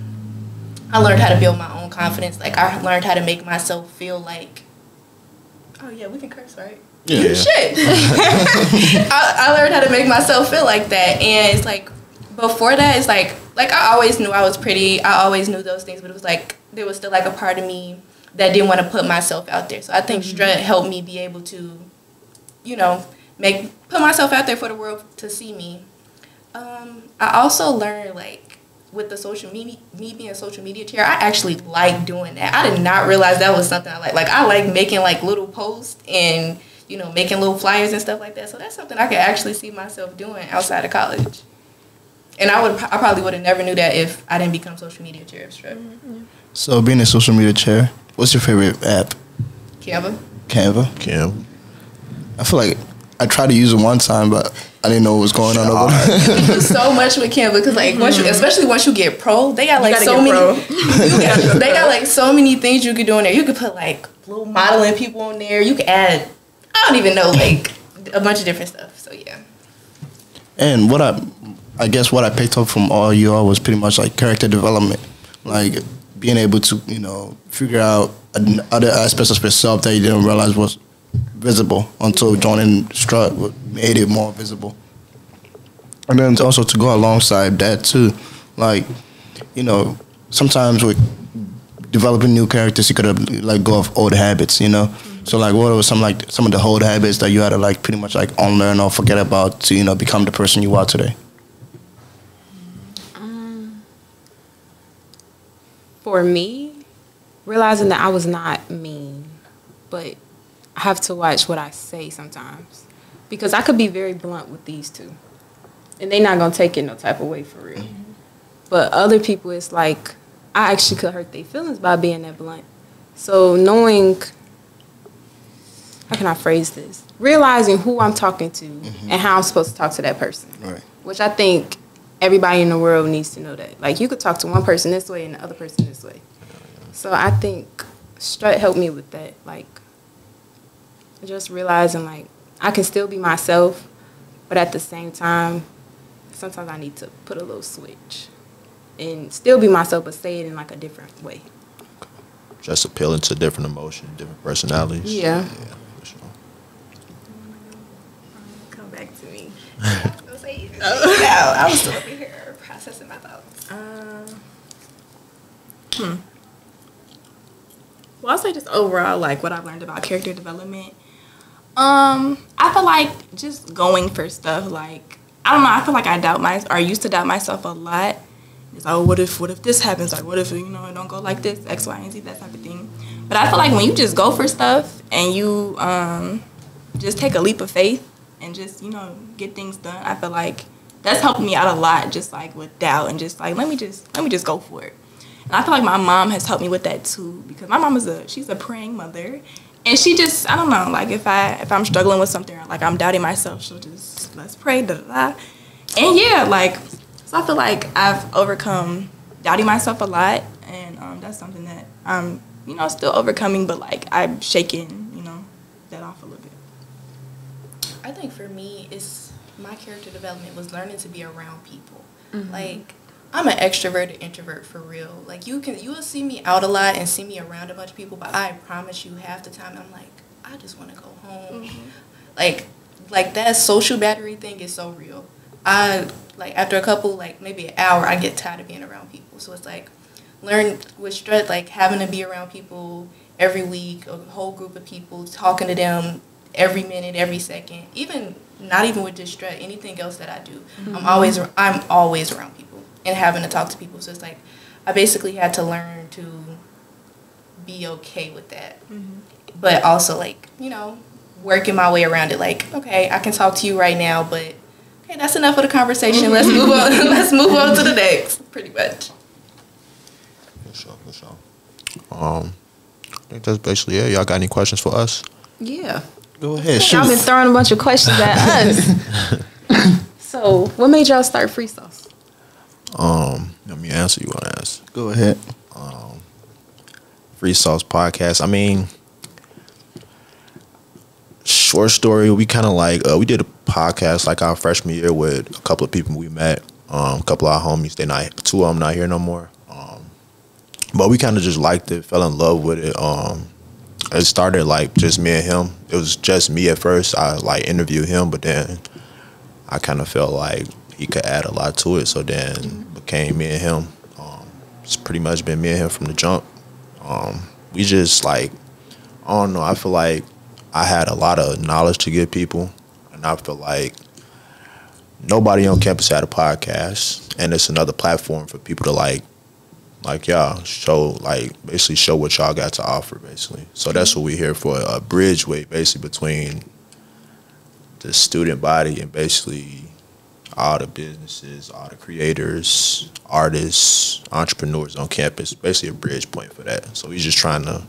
how to build my own confidence. Like, I learned how to make myself feel like, oh yeah, we can curse, right? Yeah. Shit. I learned how to make myself feel like that. And it's like, before that, it's like I always knew I was pretty. I always knew those things. But it was like, there was still like a part of me that didn't want to put myself out there. So I think Strut helped me be able to, you know, put myself out there for the world to see me. I also learned, like, with the social media, me being a social media chair, I actually like doing that. I did not realize that was something I like. Like, I like making, like, little posts and, you know, making little flyers and stuff like that. So that's something I could actually see myself doing outside of college. And I probably would have never knew that if I didn't become social media chair of Strut. So being a social media chair, what's your favorite app? Canva. Canva. I feel like I tried to use it one time, but I didn't know what was going on over there. You do so much with Canva because, like, especially once you get pro, they got like so many. They got like so many things you could do in there. You could put like little modeling people on there. You could add, I don't even know, like a bunch of different stuff. So yeah. And what I guess what I picked up from all you all was pretty much like character development, like being able to, you know, figure out other aspects of yourself that you didn't realize was visible until joining Strut made it more visible. And then also to go alongside that too, like, you know, sometimes with developing new characters, you could like go off old habits, you know. So like, what were some of the old habits that you had to like pretty much like unlearn or forget about to, you know, become the person you are today? For me, realizing that I was not mean, but I have to watch what I say sometimes. Because I could be very blunt with these two. And they're not going to take it no type of way for real. But other people, it's like, I actually could hurt their feelings by being that blunt. So knowing, how can I phrase this? Realizing who I'm talking to and how I'm supposed to talk to that person. Right. Which I think everybody in the world needs to know that. Like, you could talk to one person this way and the other person this way. So I think Strut helped me with that. Like, just realizing, like, I can still be myself, but at the same time, sometimes I need to put a little switch and still be myself, but say it in, like, a different way. Just appealing to different emotions, different personalities. Yeah. For sure. Come back to me. I was still over here processing my thoughts. Well, I'll say just overall, like, what I've learned about character development. I feel like just going for stuff, like, I don't know, I feel like I used to doubt myself a lot. It's like, oh, what if this happens? Like, what if, you know, it don't go like this, X, Y, and Z, that type of thing. But I feel like when you just go for stuff and you just take a leap of faith and just, you know, get things done, I feel like that's helped me out a lot, just like with doubt and just like, let me just go for it. And I feel like my mom has helped me with that too, because my mom she's a praying mother, and she just, I don't know, like if I'm struggling with something or like I'm doubting myself, she'll just, let's pray, da da da. And yeah, like, so I feel like I've overcome doubting myself a lot, and that's something that I'm, you know, still overcoming, but like I'm shaking, you know, that off a little bit. I think for me, my character development was learning to be around people. Like, I'm an extroverted introvert for real. Like, you will see me out a lot and see me around a bunch of people, but I promise you, half the time I'm like, I just want to go home. Like that social battery thing is so real. Like, after a couple, like maybe an hour, I get tired of being around people. So it's like, learn with Strut, like having to be around people every week, a whole group of people, talking to them every minute, every second. Not even with just Strut, anything else that I do, I'm always around people and having to talk to people. So it's like, I basically had to learn to be okay with that. But also, like, you know, working my way around it. Like, okay, I can talk to you right now, but okay, that's enough of the conversation. Let's move on. Let's move on to the next, pretty much. For sure. I think that's basically it. Y'all got any questions for us? Yeah. Go ahead, shoot. Y'all been throwing a bunch of questions at us. So, what made y'all start Free Sauce? Let me answer you want to ask. Go ahead. Free Sauce Podcast. I mean, short story. We kind of like we did a podcast like our freshman year with a couple of people we met. A couple of our homies. Two of them not here no more. But we kind of just liked it, fell in love with it. It started like just me and him. It was just me at first. I like interviewed him, but then I kind of felt like he could add a lot to it. So then became me and him. It's pretty much been me and him from the jump. We just like, I don't know. I feel like I had a lot of knowledge to give people, and I feel like nobody on campus had a podcast, and it's another platform for people to like y'all basically show what y'all got to offer, basically. So that's what we're here for, a bridgeway basically between the student body and basically all the businesses, all the creators, artists, entrepreneurs on campus, basically a bridge point for that. So we're just trying to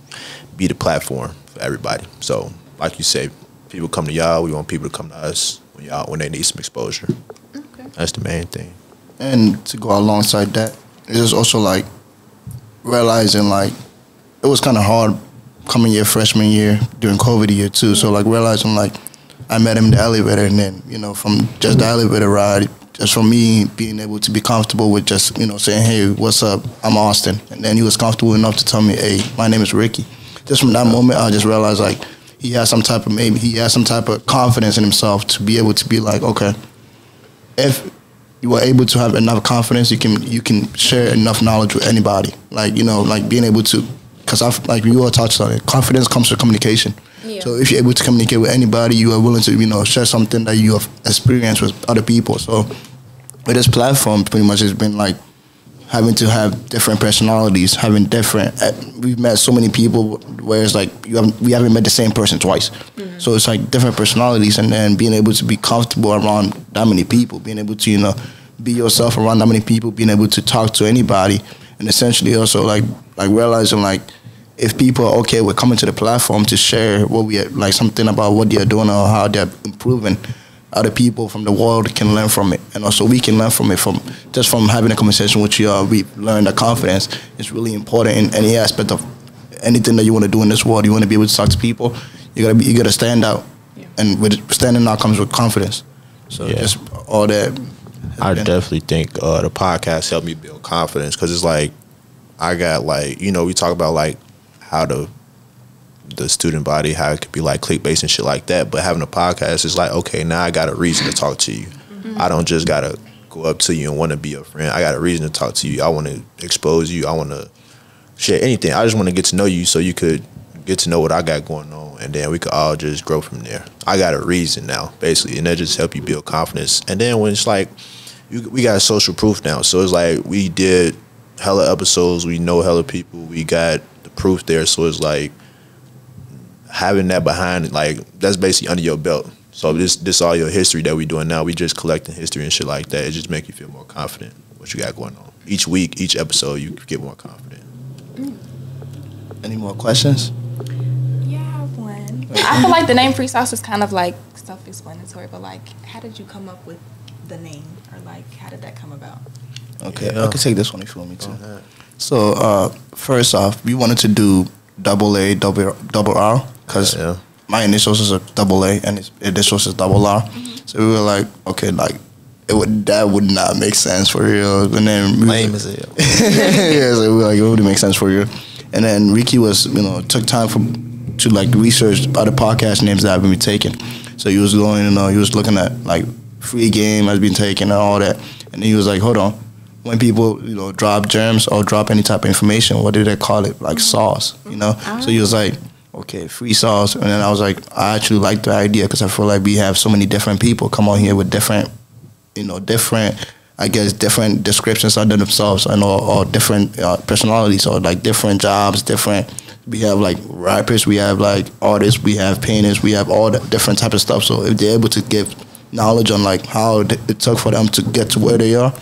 be the platform for everybody. So like you say, people come to y'all, we want people to come to us when they need some exposure. Okay. That's the main thing. And to go alongside that, it is also like realizing like it was kind of hard coming year freshman year during COVID year too. So like realizing like I met him in the elevator, and then from just the elevator ride, just from me being able to be comfortable with just saying, hey, what's up, I'm Austin, and then he was comfortable enough to tell me, hey, my name is Ricky. Just from that moment, I just realized like he has some type of confidence in himself to be able to be like, okay, if you are able to have enough confidence, you can share enough knowledge with anybody. Like like being able to, because like you all touched on it, confidence comes from communication. Yeah. So if you're able to communicate with anybody, you are willing to share something that you have experienced with other people. So with this platform, pretty much it's been like having to have different personalities, having different. We've met so many people where it's like we haven't met the same person twice. Mm-hmm. So it's like different personalities, and then being able to be comfortable around that many people, being able to be yourself around that many people, being able to talk to anybody, and essentially also like realizing like if people are okay with coming to the platform to share what we like something about what they are doing or how they're improving, other people from the world can learn from it, and also we can learn from it from having a conversation with you. We learn that confidence is really important in any aspect of anything that you want to do in this world. You want to be able to talk to people. You gotta stand out, and with standing out comes with confidence. So just all that. I definitely think the podcast helped me build confidence, because it's like I got like we talk about like how the student body, how it could be like clickbait and shit like that, but having a podcast is like, okay, now I got a reason to talk to you. Mm-hmm. I don't just gotta go up to you and want to be your friend. I got a reason to talk to you. I want to expose you. I want to share anything. I just want to get to know you so you could get to know what I got going on, and then we could all just grow from there. I got a reason now, basically, and that just help you build confidence. And then when it's like we got social proof now, so it's like we did hella episodes, we know hella people, we got the proof there, so it's like having that behind, like that's basically under your belt. So this all your history that we doing now, we just collecting history and shit like that. It just make you feel more confident what you got going on. Each week, each episode, you get more confident. Any more questions? Yeah, I have one. I feel like the name Free Sauce is kind of like self-explanatory, but like, how did you come up with the name, or like, how did that come about? Okay, I can take this one if you want me to. So first off, we wanted to do AA, double R, because my initials is a AA and his initials is double R. Mm-hmm. So we were like, okay, like that would not make sense for real. And then lame as hell. Yeah, so we were like, it wouldn't make sense for you. And then Ricky was, took time to like research other podcast names that have been taken. So he was going, he was looking at like Free Game has been taken and all that. And then he was like, hold on. When people, drop germs or drop any type of information, what do they call it? Like sauce, So he was like, okay, Free Sauce. And then I was like, I actually like the idea, because I feel like we have so many different people come on here with different, different descriptions under themselves, and or different personalities, or like different jobs, we have like rappers, we have like artists, we have painters, we have all the different type of stuff. So if they're able to give knowledge on like how it took for them to get to where they are,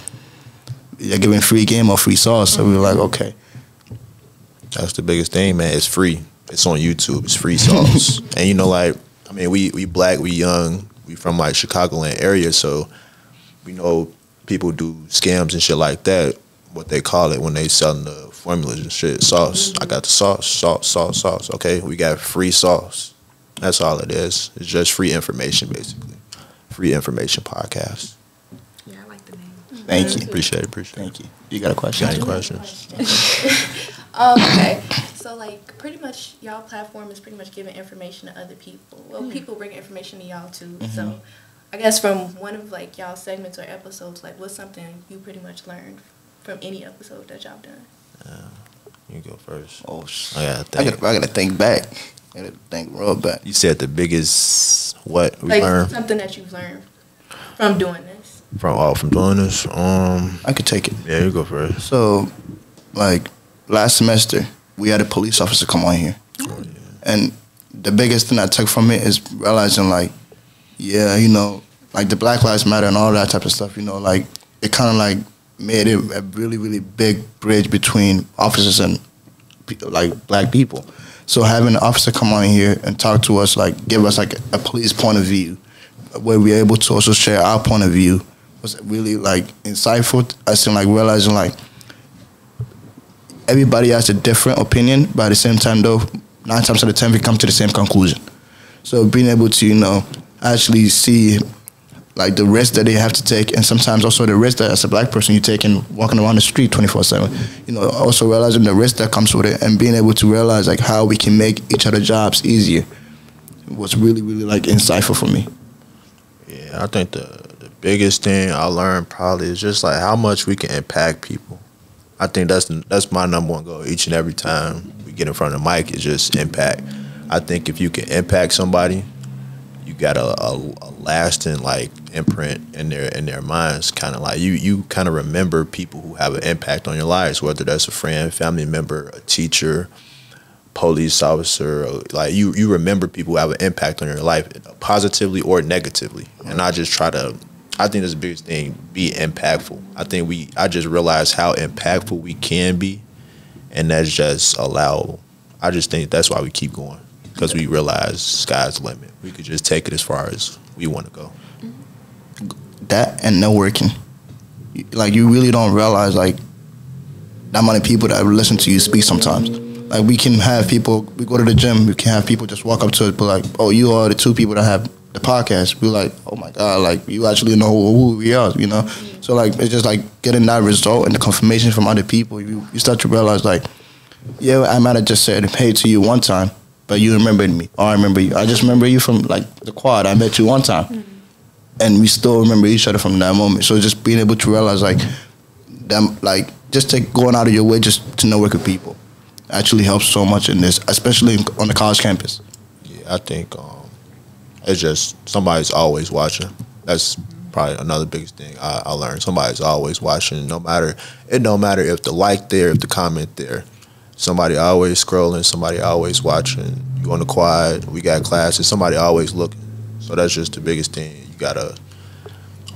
they're giving Free Game or Free Sauce. So we were like, okay. That's the biggest thing, man. It's free. It's on YouTube. It's Free Sauce. And we black, we young, we from like Chicagoland area, so we know people do scams and shit like that, what they call it when they selling the formulas and shit, sauce. I got the sauce. Okay, we got free sauce. That's all it is. It's just free information, basically. Free information podcast. Yeah, I like the name. Thank you. Appreciate it. Thank you. You got a question? Got any questions? Okay, so like pretty much y'all platform is pretty much giving information to other people. Well, people bring information to y'all too. So I guess from one of like y'all segments or episodes, like what's something you pretty much learned from any episode that y'all done? You go first. Oh, I I gotta think back. I gotta think real back. You said the biggest what we Like learned something that you've learned from doing this. from doing this. I could take it. Yeah, you go first. So, like last semester, we had a police officer come on here, and the biggest thing I took from it is realizing, like, yeah, you know, like the Black Lives Matter and all that type of stuff. You know, like it kind of like made it a really, really big bridge between officers and like black people. So having an officer come on here and talk to us, like give us like a police point of view, where we're able to also share our point of view, was really like insightful. I seem like realizing like everybody has a different opinion, but at the same time though, 9 times out of 10 we come to the same conclusion. So being able to, you know, actually see like the risk that they have to take, and sometimes also the risk that as a black person you take in walking around the street 24/7. You know, also realizing the risk that comes with it, and being able to realize like how we can make each other's jobs easier was really, really like insightful for me. Yeah, I think the biggest thing I learned probably is just like how much we can impact people. I think that's my number one goal each and every time we get in front of the mic is just impact. I think if you can impact somebody, you got a lasting like imprint in their minds. Kind of like you kind of remember people who have an impact on your lives, whether that's a friend, family member, a teacher, police officer. Or like you remember people who have an impact on your life, positively or negatively. And I think that's the biggest thing: be impactful. I just realized how impactful we can be, and that's just I just think that's why we keep going. Because we realize sky's the limit. We could just take it as far as we want to go. That and networking. Like you really don't realize like that many people that listen to you speak sometimes. Like we can have people, we go to the gym, we can have people just walk up to us, be like, oh, you are the 2 people that have the podcast. We're like, oh my God, like you actually know who we are, you know? So like it's just like getting that result and the confirmation from other people. You start to realize like, yeah, I might have just said hey to you one time, but you remembered me. Or I remember you. I just remember you from like the quad. I met you one time. And we still remember each other from that moment. So just being able to realize like them, like just going out of your way just to network with people actually helps so much in this, especially on the college campus. Yeah, I think it's just somebody's always watching. That's probably another biggest thing I learned. Somebody's always watching. It don't matter if the like there, if the comment there. Somebody always scrolling, somebody always watching. You on the quad, we got classes, somebody always looking. So that's just the biggest thing. You gotta,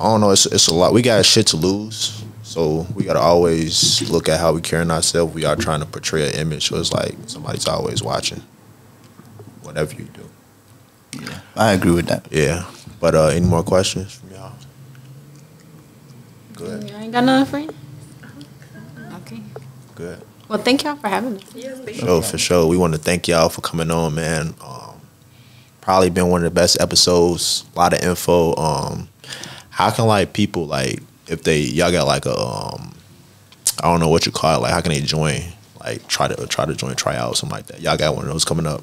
I don't know, it's a lot. We got shit to lose. So we gotta always look at how we carrying ourselves. We are trying to portray an image. So it's like somebody's always watching. Whatever you do. Yeah, I agree with that. Yeah. But any more questions from y'all? Good. I ain't got nothing for you. Okay. Good. Well, thank y'all for having us. For sure. We want to thank y'all for coming on, man. Probably been one of the best episodes. A lot of info. How can like people like if y'all got like a I don't know what you call it, like how can they join? Like try to join, try out, something like that. Y'all got one of those coming up?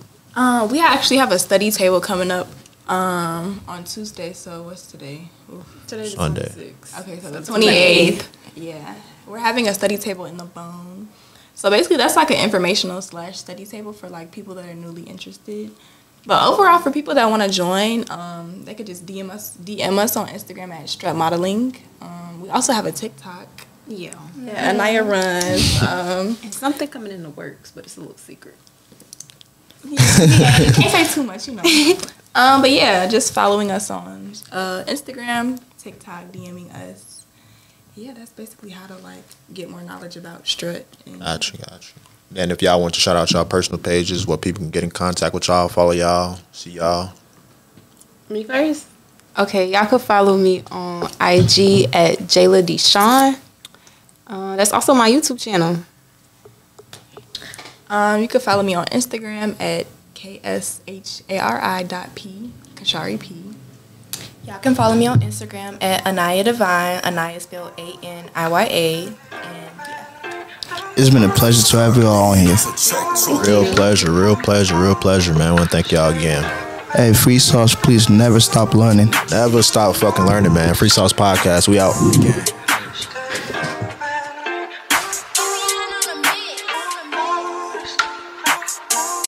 We actually have a study table coming up on Tuesday. So what's today? Today's Sunday. 26th. Okay, so the 28th. Yeah, we're having a study table in the Bone. So basically, that's like an informational / study table for like people that are newly interested. But overall, for people that want to join, they could just DM us on Instagram at Strut Modeling. We also have a TikTok. Yeah. Aniya runs. And something coming in the works, but it's a little secret. Yeah, you can't say too much, you know. But yeah, just following us on Instagram, TikTok, DMing us. Yeah, that's basically how to like get more knowledge about Strut. Gotcha. And if y'all want to shout out y'all personal pages, where people can get in contact with y'all, follow y'all, see y'all. Me first? Okay, y'all could follow me on IG at Jayla Deshawn. That's also my YouTube channel. You can follow me on Instagram at kshari.p, Kashari P. Y'all can follow me on Instagram at Aniya Divine. Aniya spelled Aniya. And yeah. It's been a pleasure to have you all on here. Real pleasure, man. I want to thank y'all again. Hey, Free Sauce, please never stop learning. Never stop fucking learning, man. Free Sauce Podcast, we out.